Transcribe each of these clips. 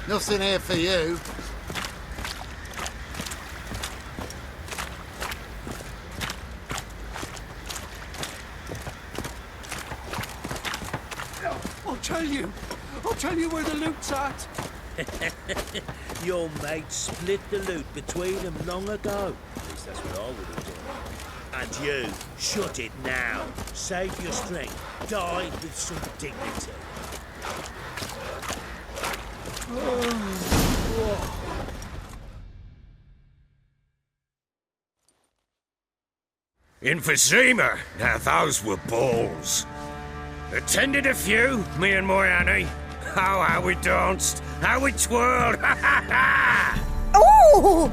Nothing here for you. I'll tell you where the loot's at. Your mate split the loot between them long ago. At least that's what I would have done. And you, shut it now. Save your strength. Die with some dignity. In Fearsome, now those were balls. Attended a few, me and my Annie. Oh, how we danced, how we twirled, ha ha ha! Ooh!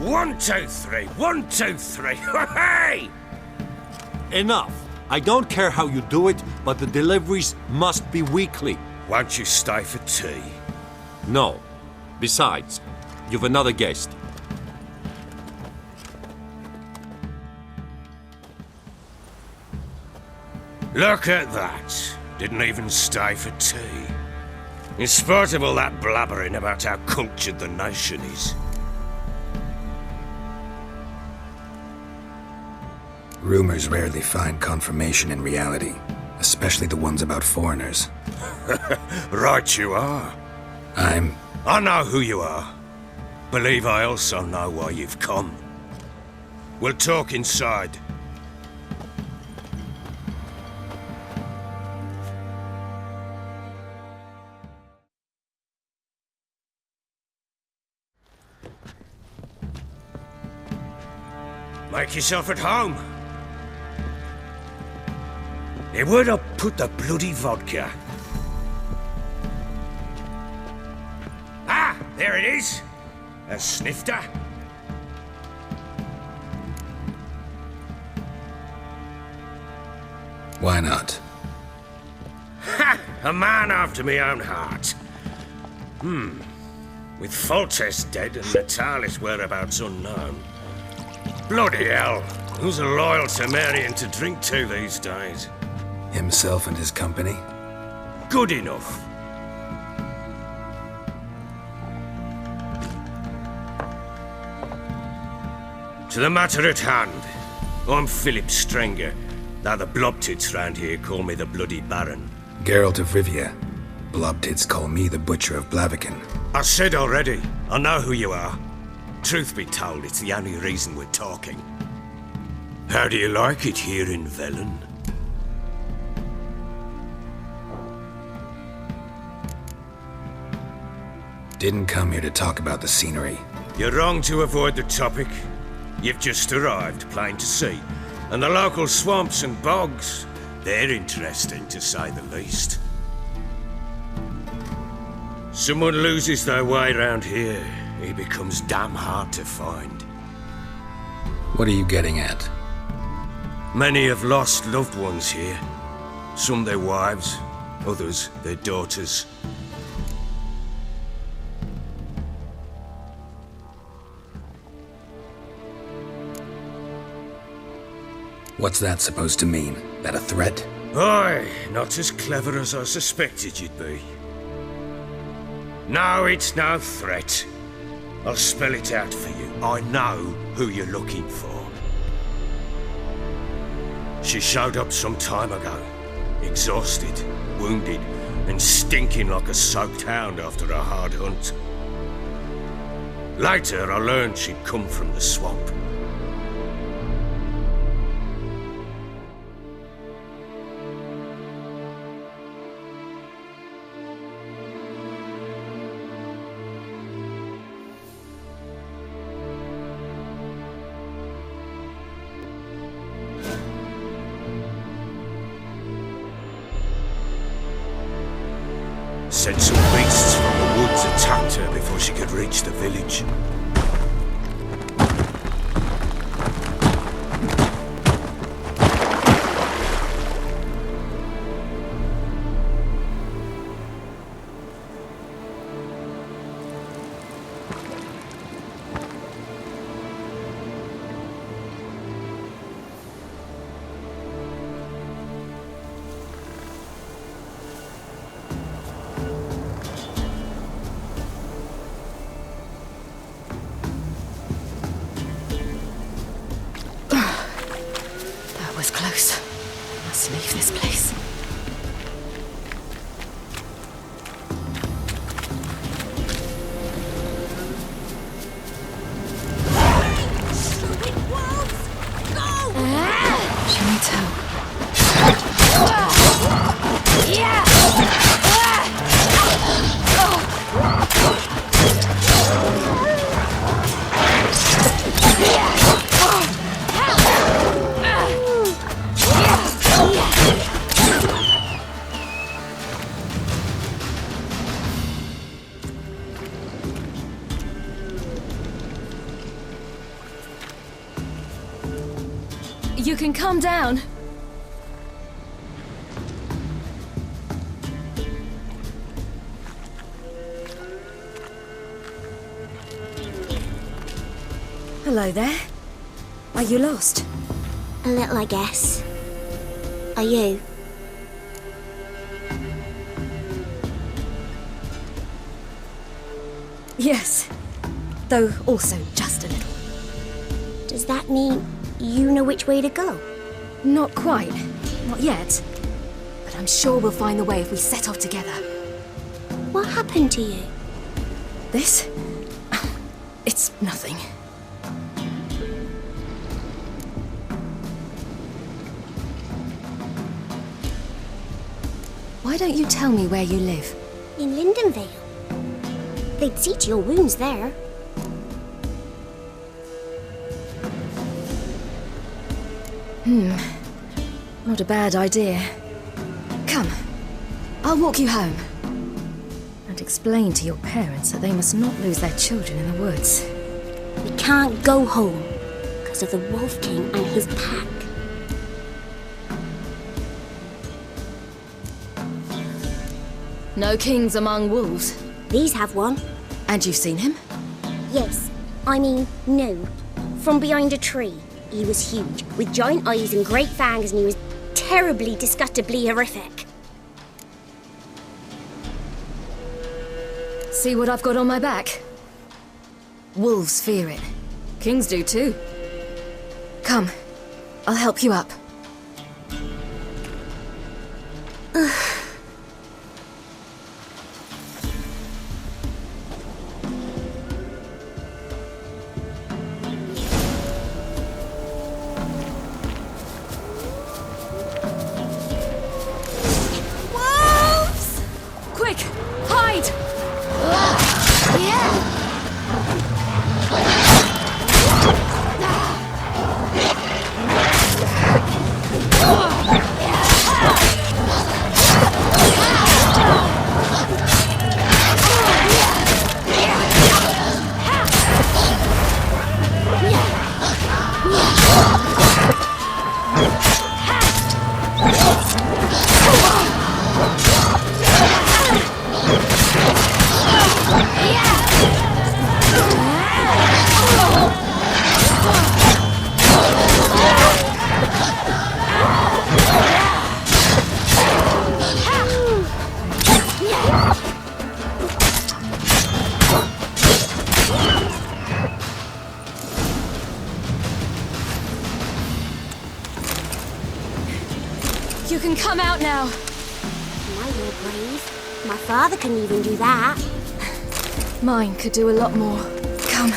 1, 2, 3, 1, 2, 3, hey! Enough. I don't care how you do it, but the deliveries must be weekly. Won't you stay for tea? No. Besides, you've another guest. Look at that. Didn't even stay for tea. In spite of all that blabbering about how cultured the nation is. Rumors rarely find confirmation in reality, especially the ones about foreigners. Right you are. I know who you are. Believe I also know why you've come. We'll talk inside. Make yourself at home. Hey, where'd I put the bloody vodka? Ah, there it is. A snifter. Why not? Ha! A man after my own heart. With Foltest dead and Natalis' whereabouts unknown. Bloody hell. Who's a loyal Cimmerian to drink to these days? Himself and his company? Good enough. To the matter at hand. I'm Philip Strenger, though the blobtits round here call me the Bloody Baron. Geralt of Rivia. Blobtits call me the Butcher of Blaviken. I said already, I know who you are. Truth be told, it's the only reason we're talking. How do you like it here in Velen? Didn't come here to talk about the scenery. You're wrong to avoid the topic. You've just arrived, plain to see. And the local swamps and bogs, they're interesting to say the least. Someone loses their way round here, he becomes damn hard to find. What are you getting at? Many have lost loved ones here. Some their wives, others their daughters. What's that supposed to mean? That a threat? Aye, not as clever as I suspected you'd be. No, it's no threat. I'll spell it out for you. I know who you're looking for. She showed up some time ago. Exhausted, wounded, and stinking like a soaked hound after a hard hunt. Later, I learned she'd come from the swamp. Said some beasts from the woods attacked her before she could reach the village. close. I must leave this place. She needs help. You can calm down. Hello there. Are you lost? A little, I guess. Are you? Yes. Though also just a little. Does that mean you know which way to go? Not quite. Not yet. But I'm sure we'll find the way if we set off together. What happened to you? This? It's nothing. Why don't you tell me where you live? In Lindenvale. They'd see to your wounds there. Not a bad idea. Come, I'll walk you home. And explain to your parents that they must not lose their children in the woods. We can't go home because of the Wolf King and his pack. No kings among wolves. These have one. And you've seen him? Yes. I mean, no. From behind a tree. He was huge, with giant eyes and great fangs, and he was terribly, disgustingly horrific. See what I've got on my back? Wolves fear it. Kings do too. Come, I'll help you up. Quick! Hide! You can come out now. My you're brave. My father couldn't even do that. Mine could do a lot more. Come.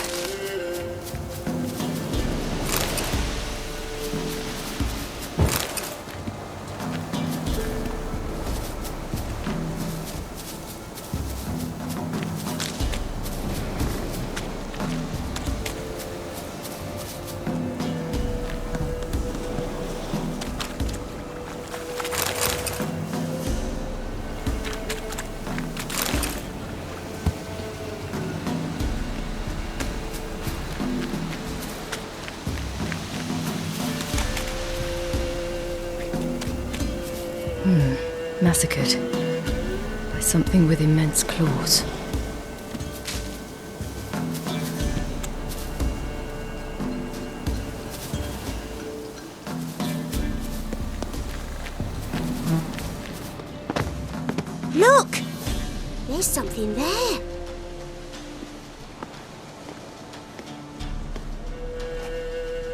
Massacred by something with immense claws. Look! There's something there.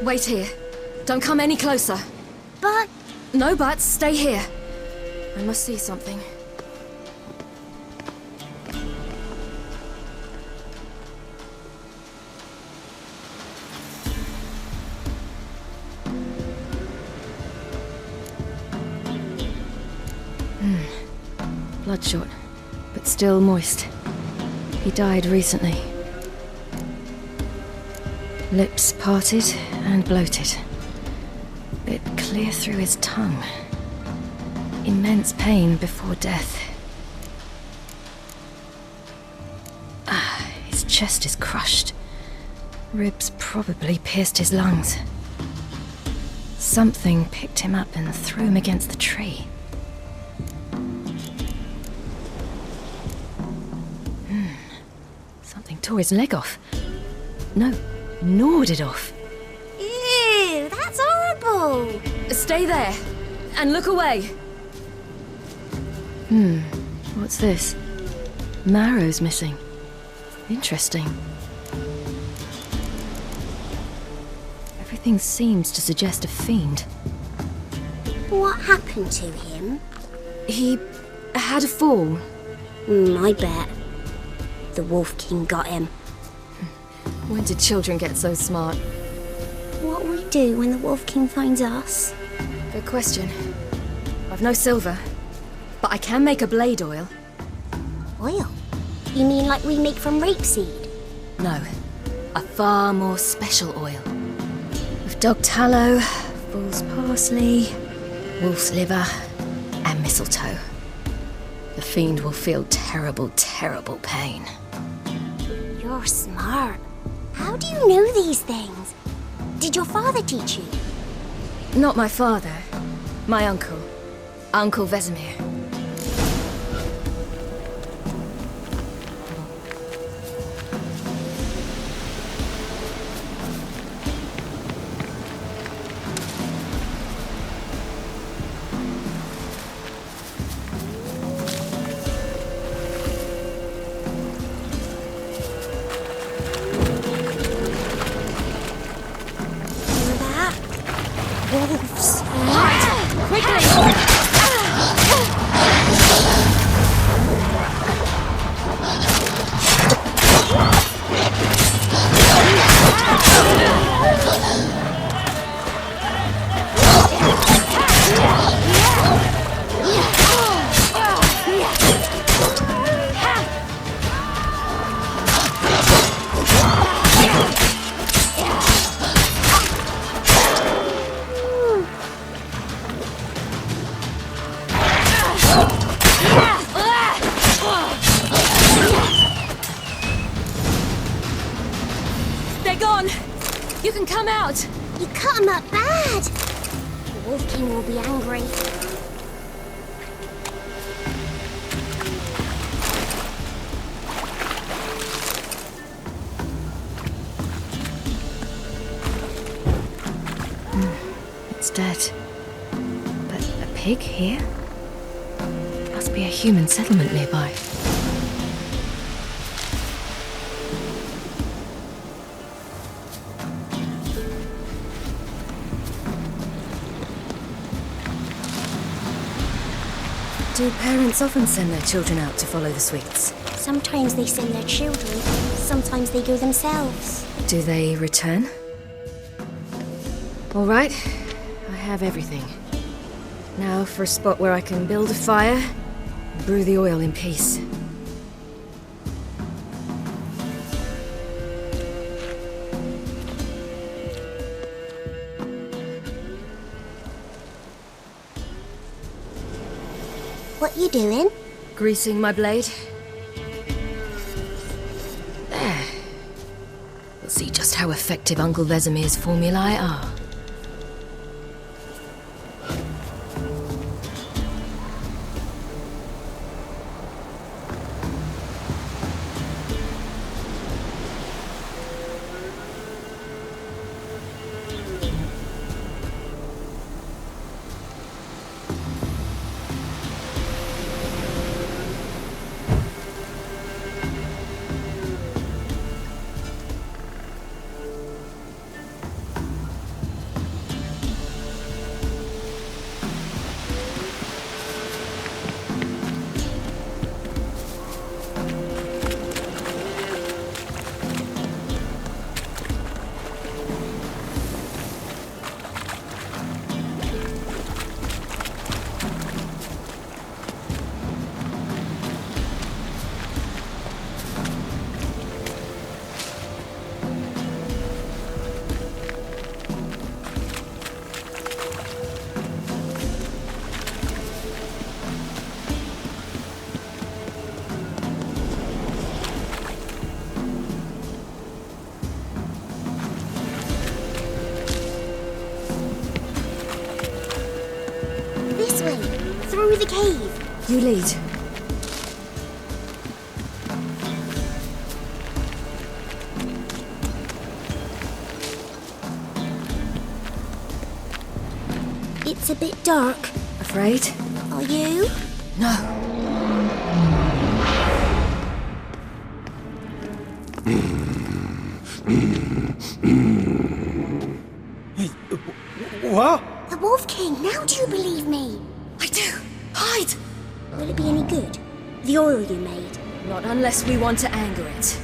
Wait here. Don't come any closer. But No buts, stay here. I must see something. Bloodshot, but still moist. He died recently. Lips parted and bloated. Bit clear through his tongue. Immense pain before death. His chest is crushed. Ribs probably pierced his lungs. Something picked him up and threw him against the tree. Something tore his leg off. No, gnawed it off. Ew, that's horrible! Stay there, and look away. What's this? Marrow's missing. Interesting. Everything seems to suggest a fiend. What happened to him? He had a fall. I bet. The Wolf King got him. When did children get so smart? What will we do when the Wolf King finds us? Good question. I've no silver, but I can make a blade oil. Oil? You mean like we make from rapeseed? No, a far more special oil. With dog tallow, fool's parsley, wolf's liver, and mistletoe. The fiend will feel terrible, terrible pain. You're smart. How do you know these things? Did your father teach you? Not my father. My uncle. Uncle Vesemir. Wolves. Quickly! They're gone! You can come out! You cut him up bad! The Wolf King will be angry. It's dead. But a pig here? Must be a human settlement nearby. Do parents often send their children out to follow the sweets? Sometimes they send their children, sometimes they go themselves. Do they return? All right, I have everything. Now for a spot where I can build a fire, and brew the oil in peace. What you doing? Greasing my blade. There. We'll see just how effective Uncle Vesemir's formulae are. You lead. It's a bit dark. Afraid? Are you? No. What? The Wolf King, now do you believe me? I do. Hide! Will it be any good? The oil you made? Not unless we want to anger it.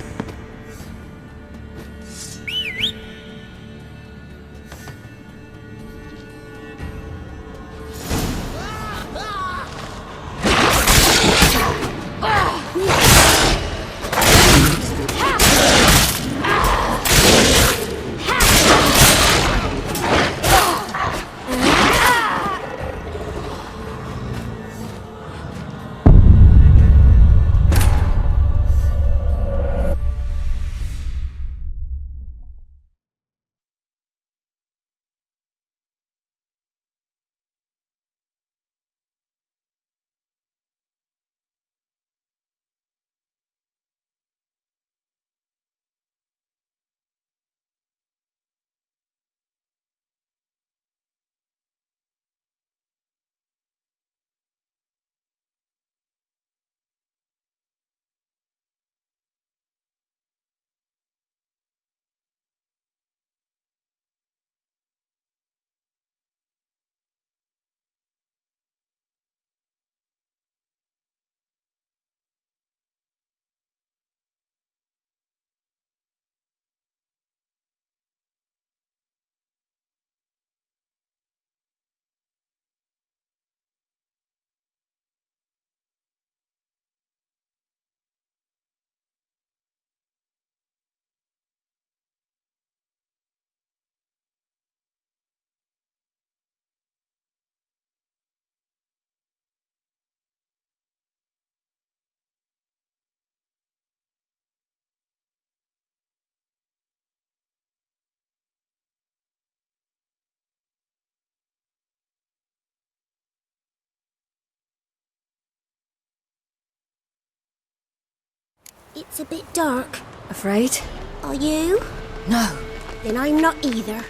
It's a bit dark. Afraid? Are you? No. Then I'm not either.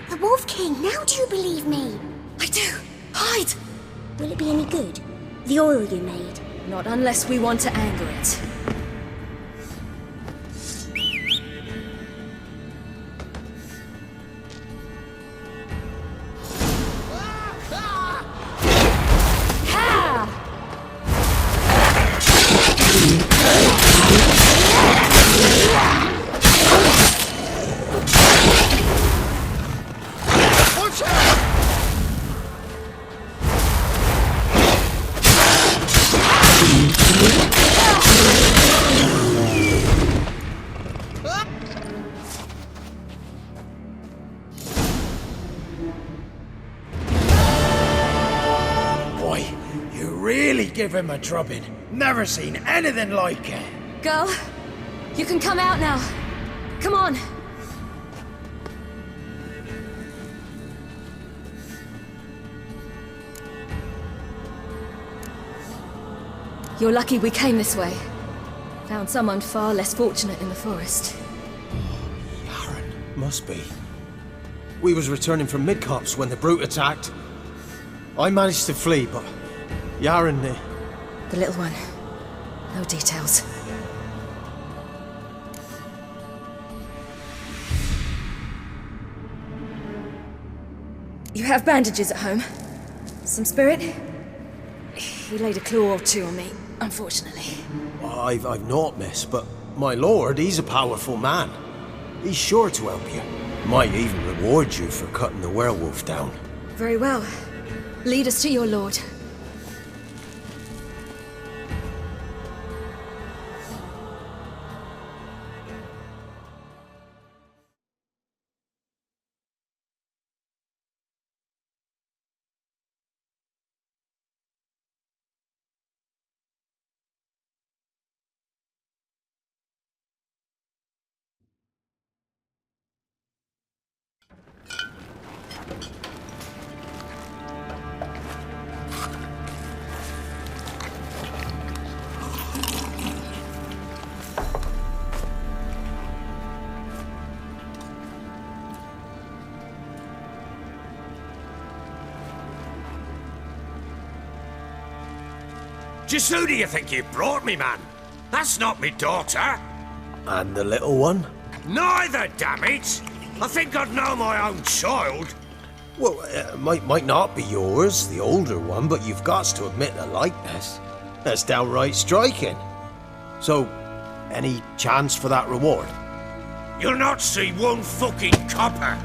The Wolf King, now do you believe me? I do. Hide! Will it be any good? The oil you made? Not unless we want to anger it. Give him a drubbing. Never seen anything like it. Girl, you can come out now. Come on. You're lucky we came this way. Found someone far less fortunate in the forest. Aaron, must be. We was returning from Midcops when the brute attacked. I managed to flee, but Yaren, The little one. No details. You have bandages at home? Some spirit? He laid a claw or two on me, unfortunately. I've not, miss, but my lord, he's a powerful man. He's sure to help you. Might even reward you for cutting the werewolf down. Very well. Lead us to your lord. Just who do you think you brought me, man? That's not me daughter. And the little one? Neither, damn it! I think I'd know my own child. Well, might not be yours, the older one, but you've got to admit the likeness. That's downright striking. So, any chance for that reward? You'll not see one fucking copper.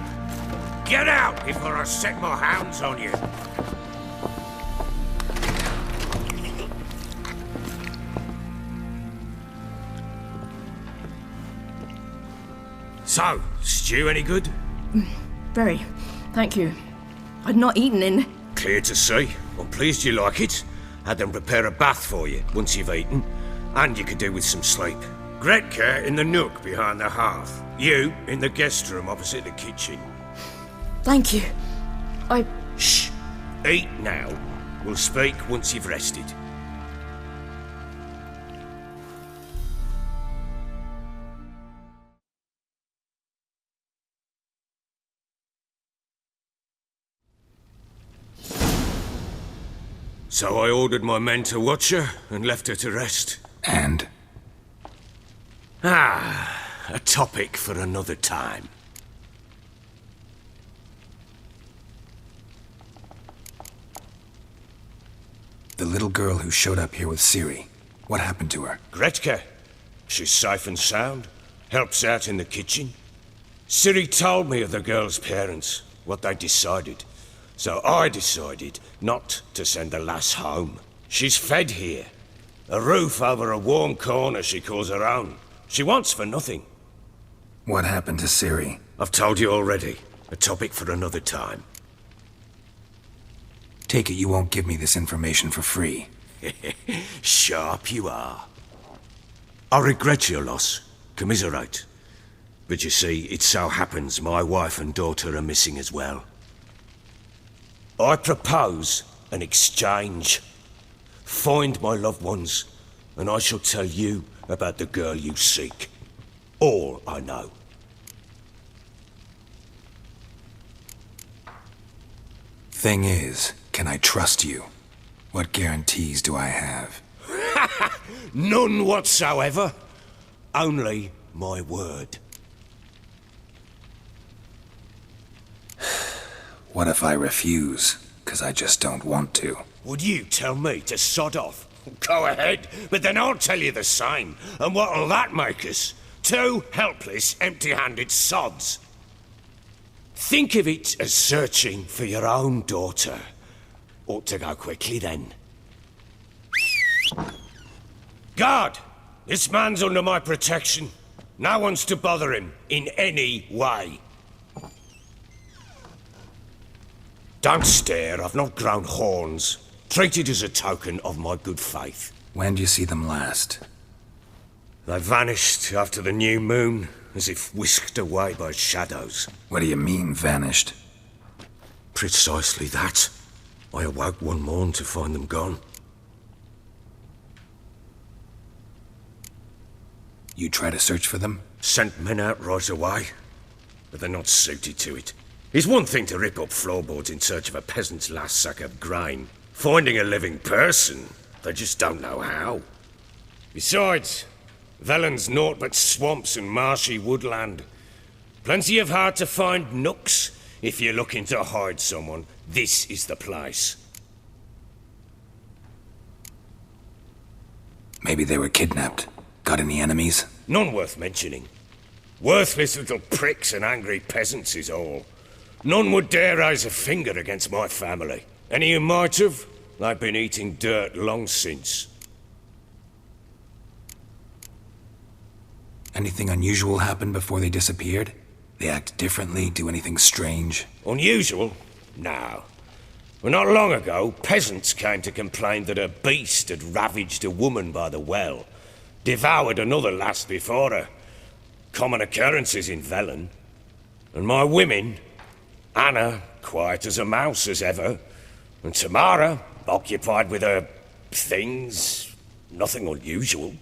Get out before I set my hounds on you. So, stew any good? Very. Thank you. I'd not eaten in... Clear to see. I'm pleased you like it. Had them prepare a bath for you once you've eaten. And you could do with some sleep. Gretka in the nook behind the hearth. You in the guest room opposite the kitchen. Thank you. Shh. Eat now. We'll speak once you've rested. So I ordered my men to watch her and left her to rest. And? A topic for another time. The little girl who showed up here with Ciri. What happened to her? Gretka. She's safe and sound. Helps out in the kitchen. Ciri told me of the girl's parents, what they decided. So I decided not to send the lass home. She's fed here. A roof over a warm corner she calls her own. She wants for nothing. What happened to Ciri? I've told you already. A topic for another time. Take it you won't give me this information for free. Sharp you are. I regret your loss. Commiserate. But you see, it so happens my wife and daughter are missing as well. I propose an exchange. Find my loved ones, and I shall tell you about the girl you seek. All I know. Thing is, can I trust you? What guarantees do I have? None whatsoever. Only my word. What if I refuse? 'Cause I just don't want to. Would you tell me to sod off? Go ahead, but then I'll tell you the same. And what'll that make us? Two helpless, empty-handed sods. Think of it as searching for your own daughter. Ought to go quickly then. Guard! This man's under my protection. No one's to bother him in any way. Don't stare, I've not grown horns. Treat it as a token of my good faith. When did you see them last? They vanished after the new moon, as if whisked away by shadows. What do you mean, vanished? Precisely that. I awoke one morn to find them gone. You try to search for them? Sent men out right away, but they're not suited to it. It's one thing to rip up floorboards in search of a peasant's last sack of grain. Finding a living person, they just don't know how. Besides, Velen's naught but swamps and marshy woodland. Plenty of hard-to-find nooks. If you're looking to hide someone, this is the place. Maybe they were kidnapped. Got any enemies? None worth mentioning. Worthless little pricks and angry peasants is all. None would dare raise a finger against my family. Any who might have, they've been eating dirt long since. Anything unusual happen before they disappeared? They act differently, do anything strange? Unusual? No. Well, not long ago, peasants came to complain that a beast had ravaged a woman by the well. Devoured another lass before her. Common occurrences in Velen. And my women... Anna, quiet as a mouse as ever. And Tamara, occupied with her... things. Nothing unusual.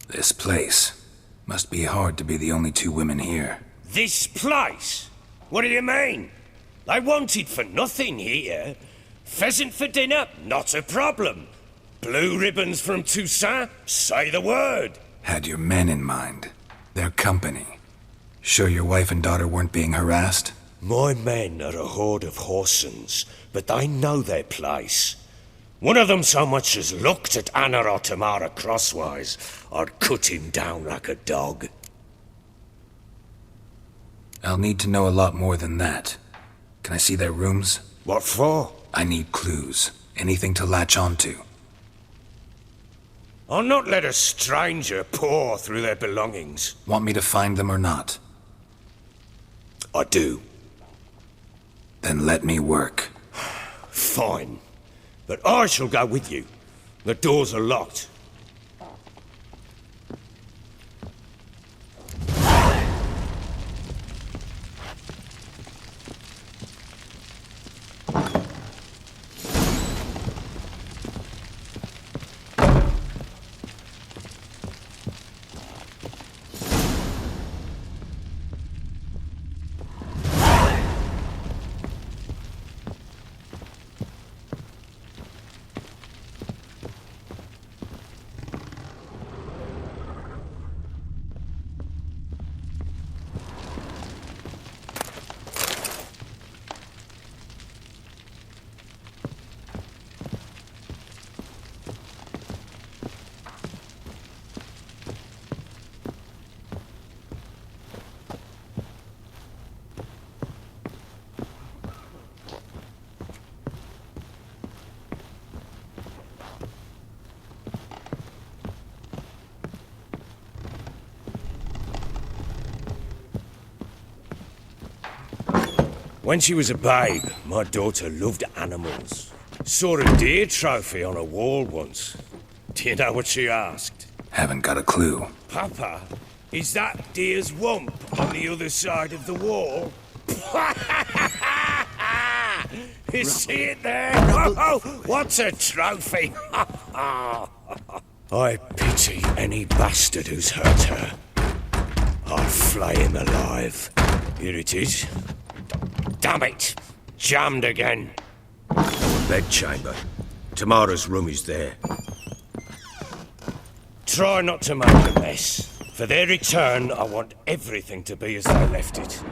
This place. Must be hard to be the only two women here. This place? What do you mean? I wanted for nothing here. Pheasant for dinner? Not a problem. Blue ribbons from Toussaint? Say the word. Had your men in mind. Their company. Sure your wife and daughter weren't being harassed? My men are a horde of whoresons, but they know their place. One of them so much as looked at Anna or Tamara crosswise, I'd cut him down like a dog. I'll need to know a lot more than that. Can I see their rooms? What for? I need clues. Anything to latch onto. I'll not let a stranger pore through their belongings. Want me to find them or not? I do. Then let me work. Fine. But I shall go with you. The doors are locked. When she was a babe, my daughter loved animals. Saw a deer trophy on a wall once. Do you know what she asked? Haven't got a clue. Papa, is that deer's wump on the other side of the wall? You see it there? Oh, what's a trophy? I pity any bastard who's hurt her. I'll flay him alive. Here it is. Damn it! Jammed again. Bedchamber. Tamara's room is there. Try not to make a mess. For their return, I want everything to be as they left it.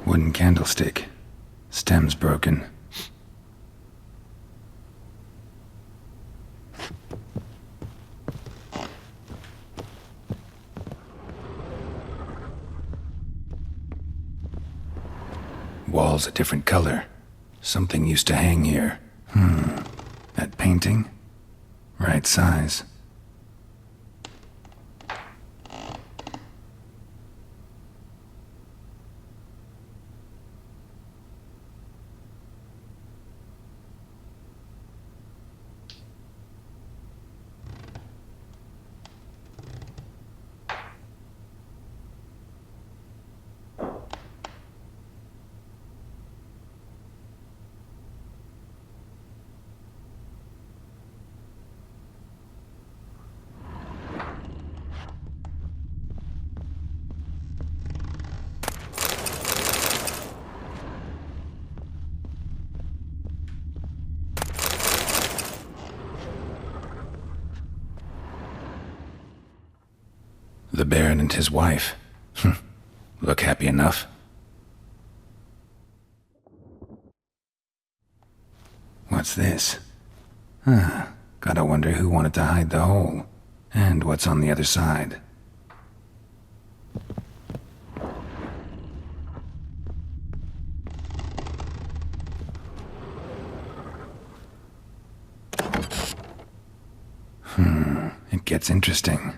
Wooden candlestick. Stem's broken. Wall's a different color. Something used to hang here. That painting? Right size. The Baron and his wife. Look happy enough. What's this? Gotta wonder who wanted to hide the hole. And what's on the other side. It gets interesting.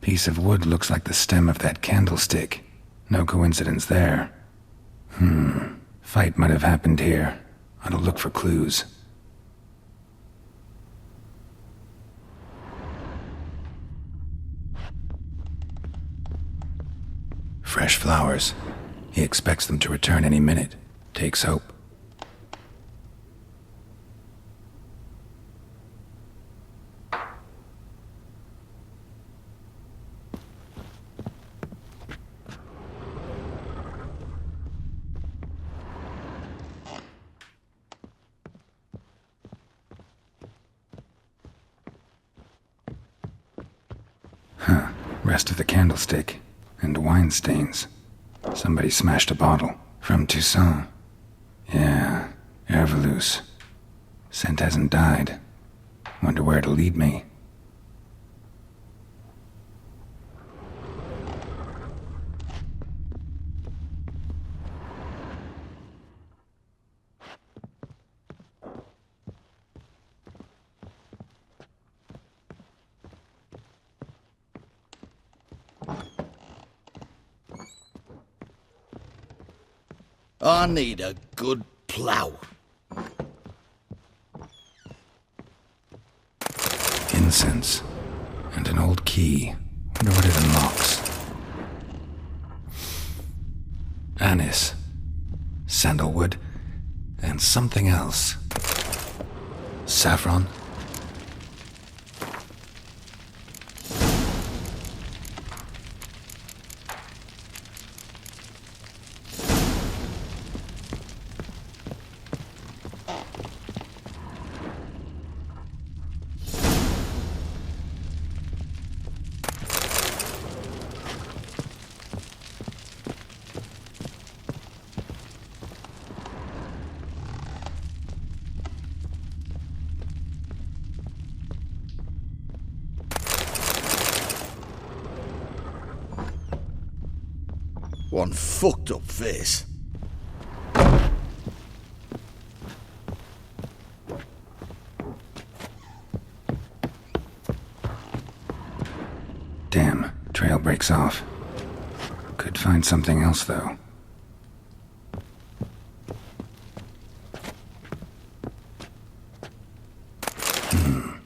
Piece of wood looks like the stem of that candlestick. No coincidence there. Fight might have happened here. Ought to look for clues. Fresh flowers. He expects them to return any minute. Takes hope. Rest of the candlestick. And wine stains. Somebody smashed a bottle. From Toussaint. Yeah, Ervelus. Scent hasn't died. Wonder where it'll lead me. I need a good plough. Incense. And an old key. Wonder what it unlocks. Anise. Sandalwood. And something else. Saffron. One fucked up face. Damn, trail breaks off. Could find something else, though.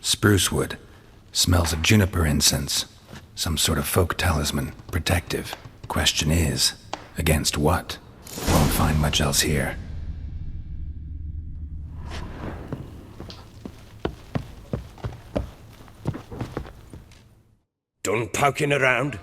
Spruce wood. Smells of juniper incense. Some sort of folk talisman. Protective. Question is, against what? Won't find much else here. Done poking around?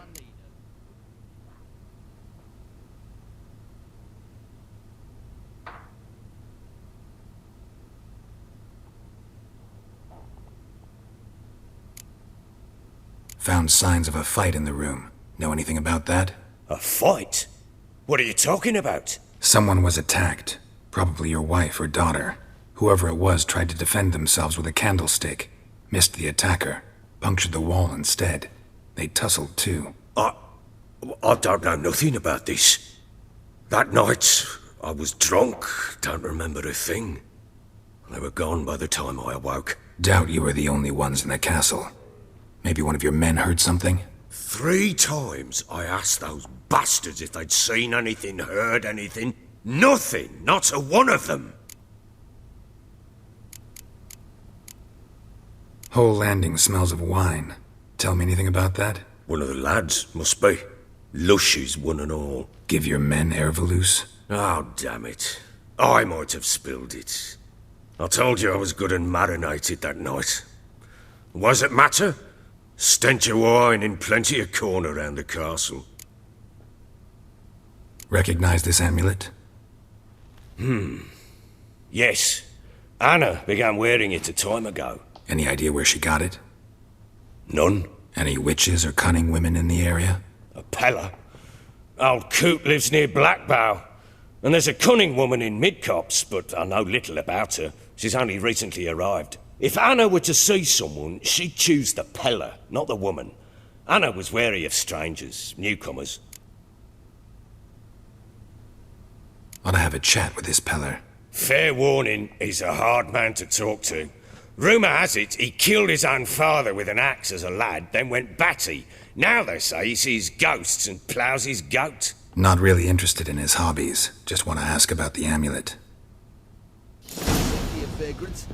Found signs of a fight in the room. Know anything about that? A fight? What are you talking about? Someone was attacked. Probably your wife or daughter. Whoever it was tried to defend themselves with a candlestick. Missed the attacker. Punctured the wall instead. They tussled too. I don't know nothing about this. That night, I was drunk. Don't remember a thing. They were gone by the time I awoke. Doubt you were the only ones in the castle. Maybe one of your men heard something? 3 times I asked those bastards if they'd seen anything, heard anything. Nothing! Not a one of them! Whole landing smells of wine. Tell me anything about that? One of the lads, must be. Lushes, one and all. Give your men Ervelus? Oh, damn it. I might have spilled it. I told you I was good and marinated that night. What does it matter? Stench of wine in plenty of corn around the castle. Recognize this amulet? Yes. Anna began wearing it a time ago. Any idea where she got it? None. Any witches or cunning women in the area? A Pella. Old Coot lives near Blackbow. And there's a cunning woman in Midcopse, but I know little about her. She's only recently arrived. If Anna were to see someone, she'd choose the Pella, not the woman. Anna was wary of strangers, newcomers. Ought to have a chat with this Peller. Fair warning, he's a hard man to talk to. Rumour has it he killed his own father with an axe as a lad, then went batty. Now they say he sees ghosts and ploughs his goat. Not really interested in his hobbies. Just want to ask about the amulet. Safety of vagrants.